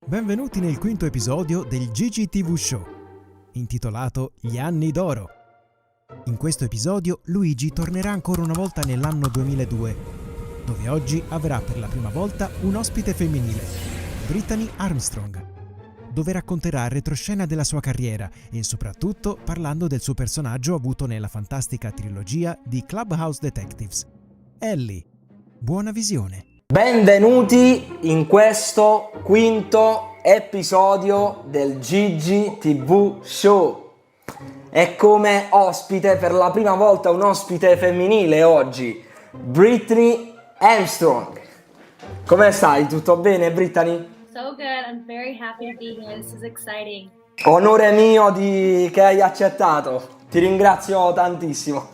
Benvenuti nel quinto episodio del GiGi TV Show, intitolato Gli anni d'oro. In questo episodio Luigi tornerà ancora una volta nell'anno 2002, dove oggi avrà per la prima volta un ospite femminile, Brittany Armstrong, dove racconterà il retroscena della sua carriera e soprattutto parlando del suo personaggio avuto nella fantastica trilogia di Clubhouse Detectives, Alli. Buona visione! Benvenuti in questo quinto episodio del GiGi TV Show. E come ospite, per la prima volta, un ospite femminile oggi, Brittany Armstrong. Come stai? Tutto bene, Brittany? So good, I'm very happy to be here, this is exciting. Onore mio che hai accettato, ti ringrazio tantissimo.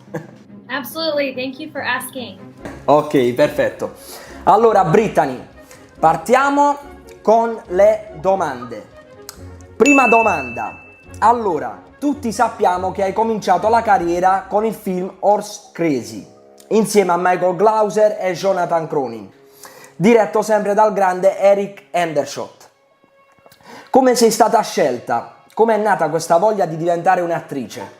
Absolutely, thank you for asking. Ok, perfetto. Allora, Brittany, partiamo con le domande. Prima domanda. Allora, tutti sappiamo che hai cominciato la carriera con il film Horse Crazy, insieme a Michael GLAUSER e JOHNATAN CRONIN, diretto sempre dal grande HENDERSHOT. Come sei stata scelta? Come è nata questa voglia di diventare un'attrice?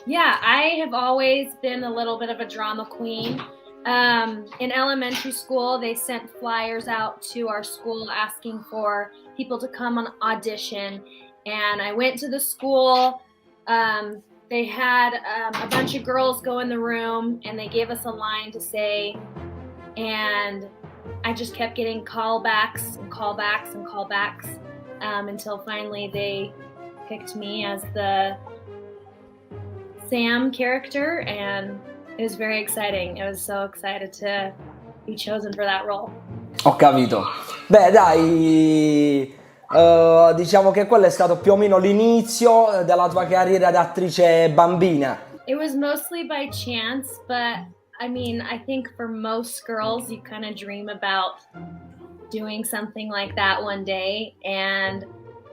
Yeah, I have always been a little bit of a drama queen. In elementary school, they sent flyers out to our school asking for people to come on audition. And I went to the school. They had a bunch of girls go in the room and they gave us a line to say. And I just kept getting callbacks and callbacks and callbacks until finally they picked me as the Sam character, and it was very exciting. I was so excited to be chosen for that role. Ho capito. Beh, dai, diciamo che quello è stato più o meno l'inizio della tua carriera da attrice bambina. It was mostly by chance, but I mean, I think for most girls, you kind of dream about doing something like that one day, and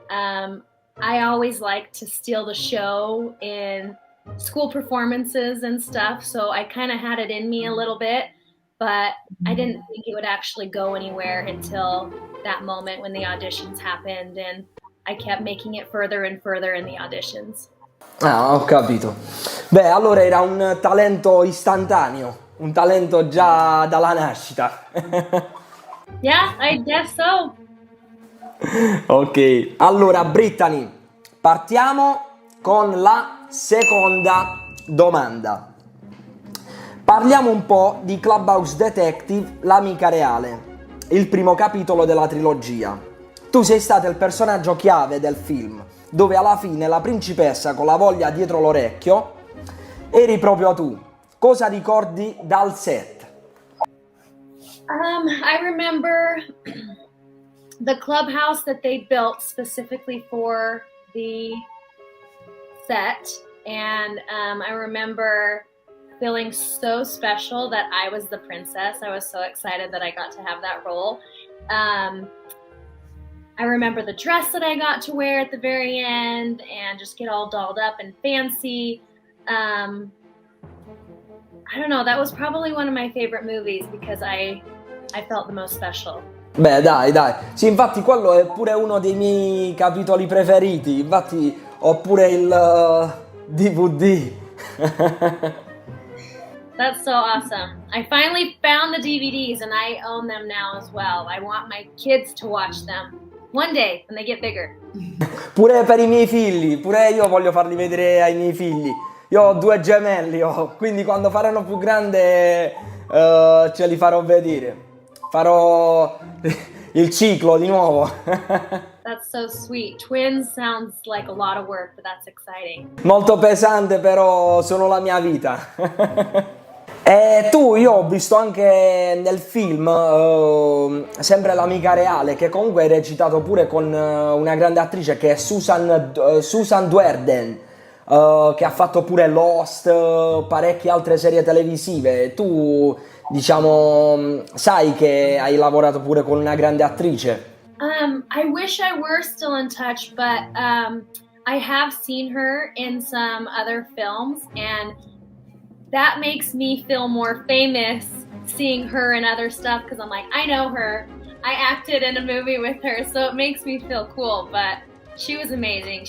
I always liked to steal the show in school performances and stuff, so I kind of had it in me a little bit, but I didn't think it would actually go anywhere until that moment when the auditions happened, and I kept making it further and further in the auditions. Ah, ho capito. Beh, allora era un talento istantaneo, un talento già dalla nascita. Yeah, I guess so. Ok, allora Brittany, partiamo con la seconda domanda. Parliamo un po' di Clubhouse Detective, l'amica reale, il primo capitolo della trilogia. Tu sei stato il personaggio chiave del film, dove alla fine la principessa con la voglia dietro l'orecchio eri proprio tu. Cosa ricordi dal set? I remember the clubhouse that they built specifically for the set, and I remember feeling so special that I was the princess. I was so excited that I got to have that role. I remember the dress that I got to wear at the very end and just get all dolled up and fancy. I don't know, that was probably one of my favorite movies because I felt the most special. Beh, dai. Sì, infatti quello è pure uno dei miei capitoli preferiti. Infatti ho pure il DVD. That's so awesome. I finally found the DVDs and I own them now as well. I want my kids to watch them one day when they get bigger. Pure per i miei figli, pure io voglio farli vedere ai miei figli. Io ho 2 gemelli, quindi quando faranno più grande ce li farò vedere. Farò il ciclo di nuovo. That's so sweet. Twins sounds like a lot of work, but that's exciting. Molto pesante, però sono la mia vita. E io ho visto anche nel film sempre l'amica reale, che comunque hai recitato pure con una grande attrice che è Susan Duerden, che ha fatto pure Lost, parecchie altre serie televisive. Tu, diciamo, sai che hai lavorato pure con una grande attrice? I wish I were still in touch, but I have seen her in some other films, and that makes me feel more famous seeing her in other stuff because I'm like, I know her. I acted in a movie with her, so it makes me feel cool. But she was amazing.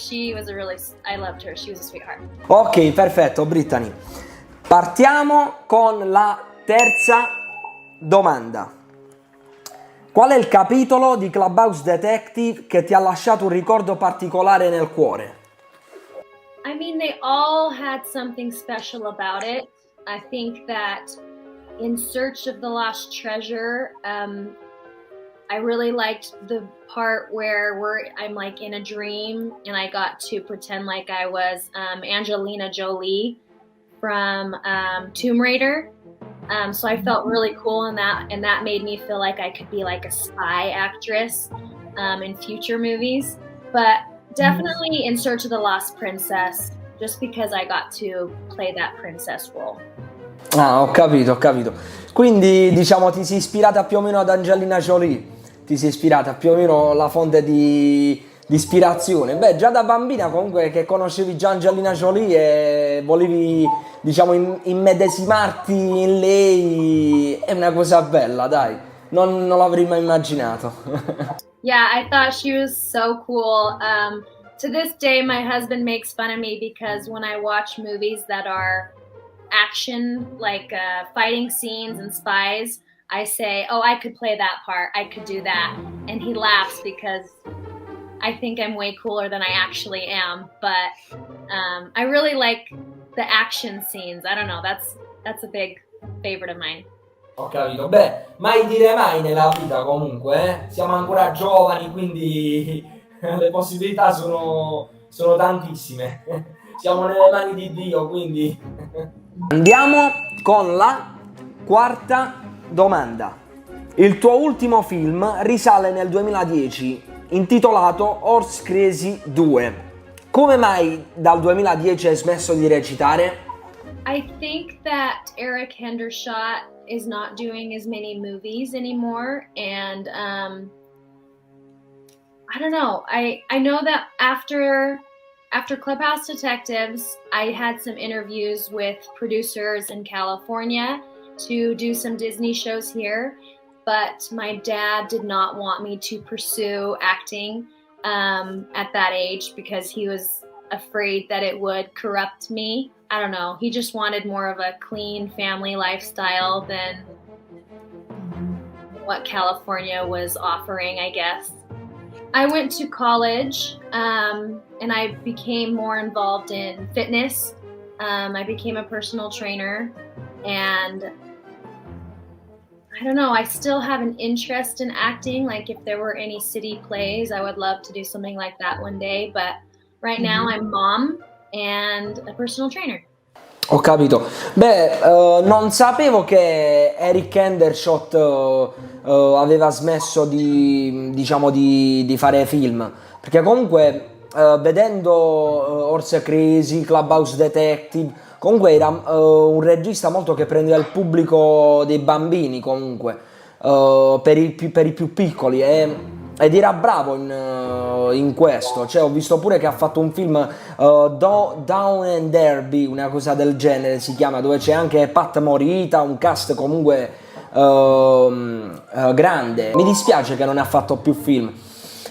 I loved her. She was a sweetheart. Ok, perfetto, Brittany. Partiamo con la terza domanda. Qual è il capitolo di Clubhouse Detective che ti ha lasciato un ricordo particolare nel cuore? I mean, they all had something special about it. I think that in Search of the Lost Treasure, I really liked the part where I'm like in a dream and I got to pretend like I was Angelina Jolie from Tomb Raider. So I felt really cool in that, and that made me feel like I could be like a spy actress in future movies. But definitely in Search of the Lost Princess, just because I got to play that princess role. Ah, ho capito. Quindi diciamo ti sei ispirata più o meno ad Angelina Jolie, ti sei ispirata più o meno la fonte di ispirazione. Beh, già da bambina comunque che conoscevi già Angelina Jolie e volevi diciamo immedesimarti in lei, è una cosa bella, dai, non l'avrei mai immaginato. Yeah, I thought she was so cool. To this day, my husband makes fun of me because when I watch movies that are action, like fighting scenes and spies, I say, oh, I could play that part, I could do that. And he laughs because I think I'm way cooler than I actually am. But I really like the action scenes. I don't know, that's a big favorite of mine. Ho capito. Beh, mai dire mai nella vita comunque, eh? Siamo ancora giovani, quindi le possibilità sono tantissime. Siamo nelle mani di Dio, quindi... Andiamo con la quarta domanda. Il tuo ultimo film risale nel 2010, intitolato Horse Crazy 2. Come mai dal 2010 hai smesso di recitare? I think that Eric Hendershot is not doing as many movies anymore, and I don't know. I know that after Clubhouse Detectives, I had some interviews with producers in California to do some Disney shows here, but my dad did not want me to pursue acting at that age because he was afraid that it would corrupt me. I don't know. He just wanted more of a clean family lifestyle than what California was offering, I guess. I went to college and I became more involved in fitness. I became a personal trainer, and I don't know, I still have an interest in acting. Like if there were any city plays, I would love to do something like that one day. But right now I'm mom and a personal trainer. Ho capito. Beh, non sapevo che Eric Hendershot aveva smesso di fare film, perché comunque vedendo Horse Crazy, Clubhouse Detective, comunque era un regista molto che prendeva il pubblico dei bambini comunque, per i più piccoli, ed era bravo in questo. Cioè, ho visto pure che ha fatto un film Down and Derby, una cosa del genere si chiama, dove c'è anche Pat Morita, un cast comunque grande. Mi dispiace che non ha fatto più film.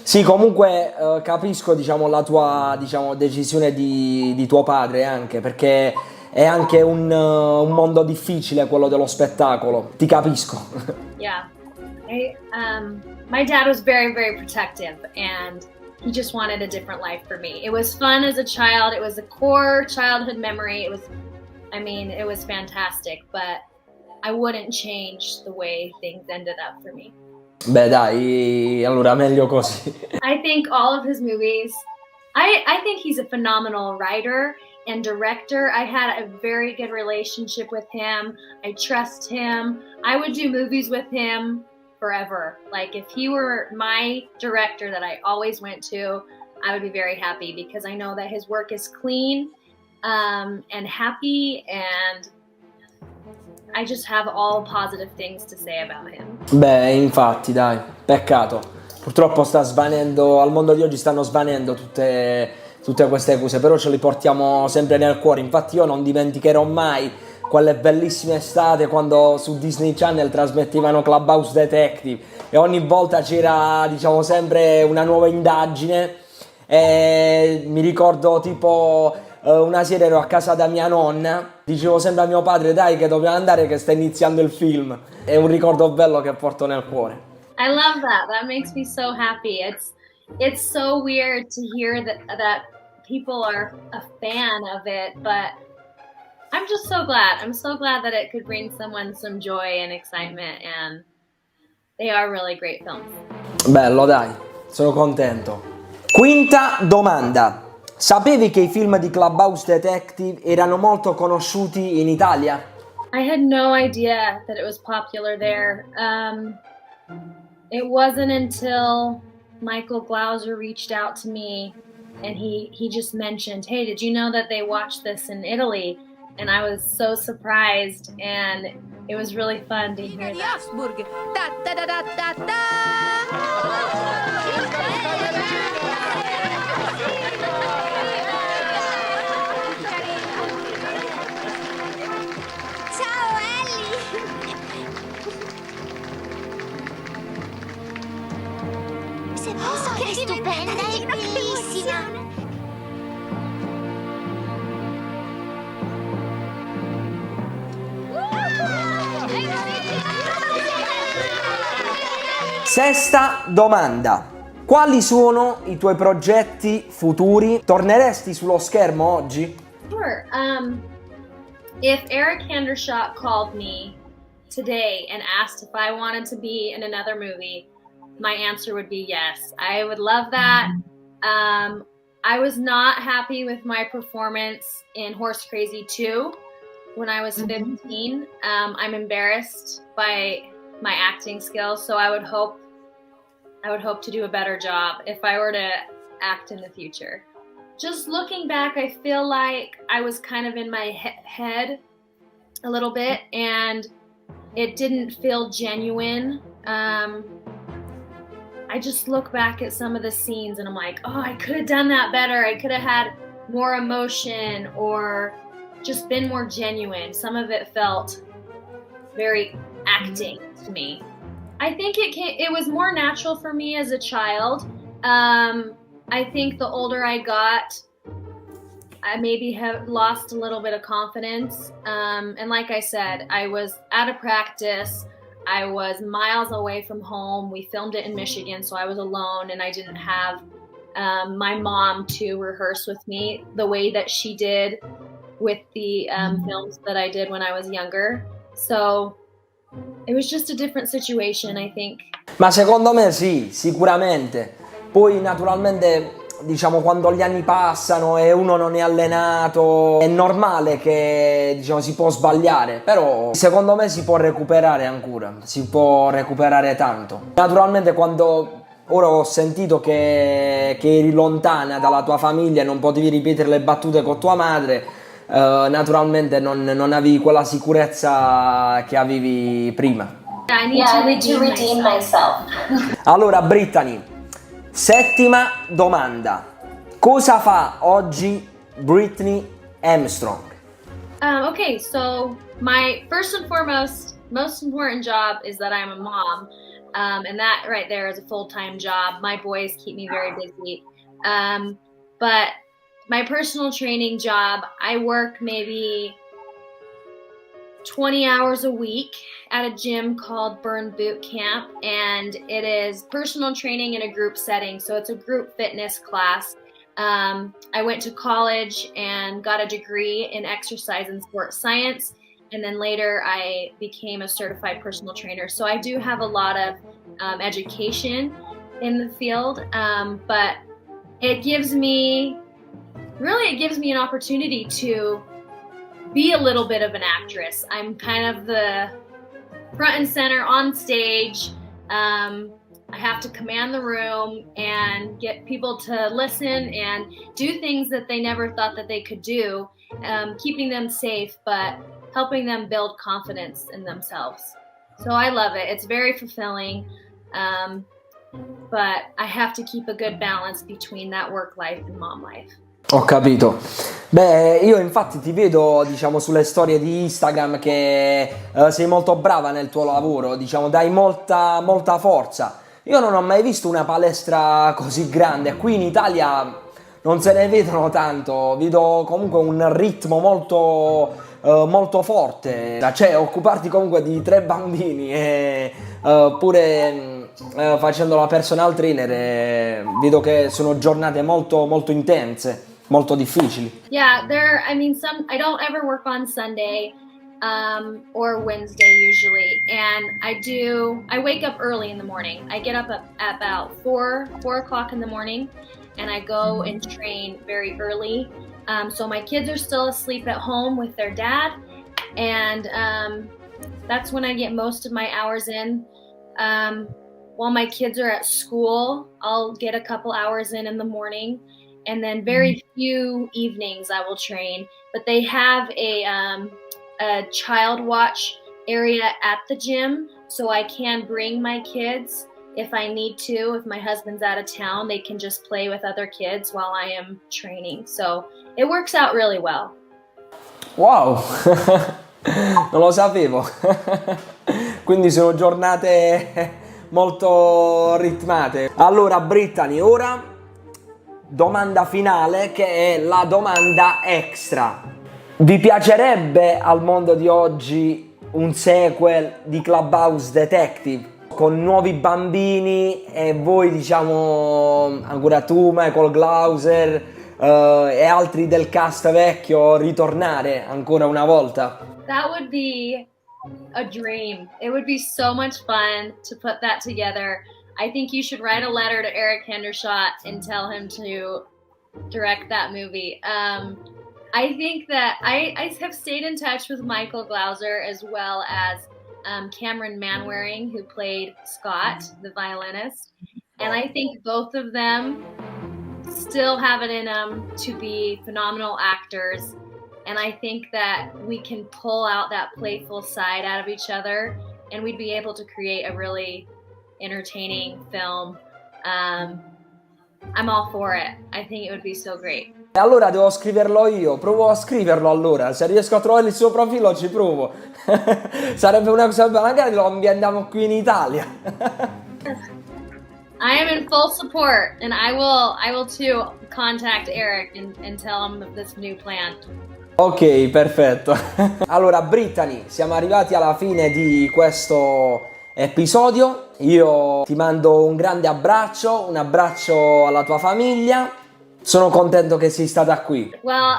Sì, comunque capisco diciamo la tua decisione di tuo padre, anche perché è anche un mondo difficile quello dello spettacolo, ti capisco. Yeah. My dad was very, very protective, and he just wanted a different life for me. It was fun as a child. It was a core childhood memory. It was fantastic, but I wouldn't change the way things ended up for me. Beh dai, allora meglio così. I think all of his movies, I think he's a phenomenal writer and director. I had a very good relationship with him. I trust him. I would do movies with him forever. Like if he were my director that I always went to, I would be very happy because I know that his work is clean and happy, and I just have all positive things to say about him. Beh, infatti, dai, peccato. Purtroppo sta svanendo, al mondo di oggi stanno svanendo tutte queste cose, però ce le portiamo sempre nel cuore. Infatti io non dimenticherò mai quelle bellissime estate quando su Disney Channel trasmettevano Clubhouse Detective e ogni volta c'era, diciamo, sempre una nuova indagine. E mi ricordo tipo una sera ero a casa da mia nonna, dicevo sempre a mio padre dai che dobbiamo andare che sta iniziando il film. È un ricordo bello che porto nel cuore. I love that. That makes me so happy. It's so weird to hear that people are a fan of it, but I'm just so glad. I'm so glad that it could bring someone some joy and excitement, and they are really great films. Bello, dai, sono contento. Quinta domanda. Sapevi che i film di Clubhouse Detective erano molto conosciuti in Italia? I had no idea that it was popular there. It wasn't until Michael Glauser reached out to me and he just mentioned, hey, did you know that they watched this in Italy? And I was so surprised, and it was really fun to hear that. Ciao Alli! Se penso che è stupenda, è bellissima! Sesta domanda. Quali sono i tuoi progetti futuri? Torneresti sullo schermo oggi? Sure. If Eric Hendershot called me today and asked if I wanted to be in another movie, my answer would be yes. I would love that. I was not happy with my performance in Horse Crazy 2 when I was 15. I'm embarrassed by my acting skills, so I would hope to do a better job if I were to act in the future. Just looking back, I feel like I was kind of in my head a little bit, and it didn't feel genuine. I just look back at some of the scenes and I'm like, oh, I could have done that better. I could have had more emotion or just been more genuine. Some of it felt very acting to me. I think it was more natural for me as a child. I think the older I got, I maybe have lost a little bit of confidence. And like I said, I was out of practice. I was miles away from home. We filmed it in Michigan, so I was alone, and I didn't have my mom to rehearse with me the way that she did with the films that I did when I was younger. So it was just a different situation, I think. Ma secondo me sì, sicuramente. Poi naturalmente, diciamo, quando gli anni passano e uno non è allenato, è normale che, diciamo, si può sbagliare, però secondo me si può recuperare ancora, si può recuperare tanto. Naturalmente quando ora ho sentito che eri lontana dalla tua famiglia e non potevi ripetere le battute con tua madre, naturalmente non avevi quella sicurezza che avevi prima. I need to redeem myself. Allora Brittany, settima domanda. Cosa fa oggi Brittany Armstrong? Okay, so my first and foremost, most important job is that I'm a mom. And that right there is a full-time job. My boys keep me very busy. But my personal training job, I work maybe 20 hours a week at a gym called Burn Boot Camp, and it is personal training in a group setting, so it's a group fitness class. I went to college and got a degree in exercise and sports science, and then later I became a certified personal trainer. So I do have a lot of education in the field, but it gives me an opportunity to be a little bit of an actress. I'm kind of the front and center on stage. I have to command the room and get people to listen and do things that they never thought that they could do, keeping them safe, but helping them build confidence in themselves. So I love it. It's very fulfilling, but I have to keep a good balance between that work life and mom life. Ho capito. Beh, io infatti ti vedo, diciamo, sulle storie di Instagram che sei molto brava nel tuo lavoro, diciamo, dai molta forza. Io non ho mai visto una palestra così grande, qui in Italia non se ne vedono tanto, vedo comunque un ritmo molto forte, cioè occuparti comunque di 3 bambini e pure facendo la personal trainer, vedo che sono giornate molto intense. Molto difficili. Yeah, I don't ever work on Sunday or Wednesday usually, and I wake up early in the morning. I get up at about 4 o'clock in the morning, and I go and train very early. So my kids are still asleep at home with their dad, and that's when I get most of my hours in. While my kids are at school, I'll get a couple hours in the morning. And then very few evenings I will train, but they have a child watch area at the gym, so I can bring my kids if I need to. If my husband's out of town, they can just play with other kids while I am training. So it works out really well. Wow, non lo sapevo. Quindi sono giornate molto ritmate. Allora Brittany, ora domanda finale, che è la domanda extra. Vi piacerebbe al mondo di oggi un sequel di Clubhouse Detective con nuovi bambini e voi, diciamo, ancora tu, Michael Glauser e altri del cast vecchio ritornare ancora una volta? That would be a dream. It would be so much fun to put that together. I think you should write a letter to Eric HENDERSHOT and tell him to direct that movie. I think that I have stayed in touch with Michael Glauser as well as Cameron Manwaring, who played Scott, the violinist. And I think both of them still have it in them to be phenomenal actors. And I think that we can pull out that playful side out of each other, and we'd be able to create a really entertaining film. I'm all for it. I think it would be so great. Allora devo scriverlo io, provo a scriverlo allora, se riesco a trovare il suo profilo ci provo. Sarebbe una cosa, magari lo ambientiamo qui in Italia. I am in full support, and I will too contact Eric and tell him of this new plan. Ok, perfetto. Allora Brittany, siamo arrivati alla fine di questo episodio. Io ti mando un grande abbraccio, un abbraccio alla tua famiglia. Sono contento che sei stata qui. Well,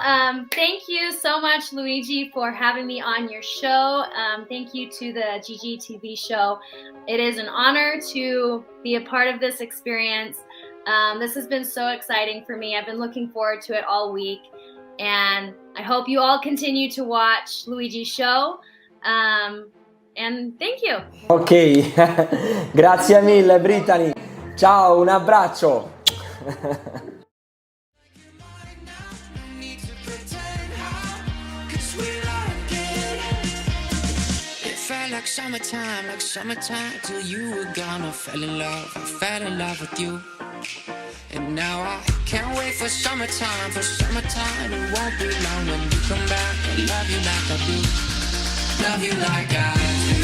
thank you so much, Luigi, for having me on your show. Thank you to the GiGi TV show. It is an honor to be a part of this experience. This has been so exciting for me. I've been looking forward to it all week. And I hope you all continue to watch Luigi's show. And thank you. Ok, grazie mille Brittany. Ciao, un abbraccio. Like summertime till you were gone. I fell in love with you. And now I can't wait for summertime. It won't be long when you come back and love you like I do. Love you like I do.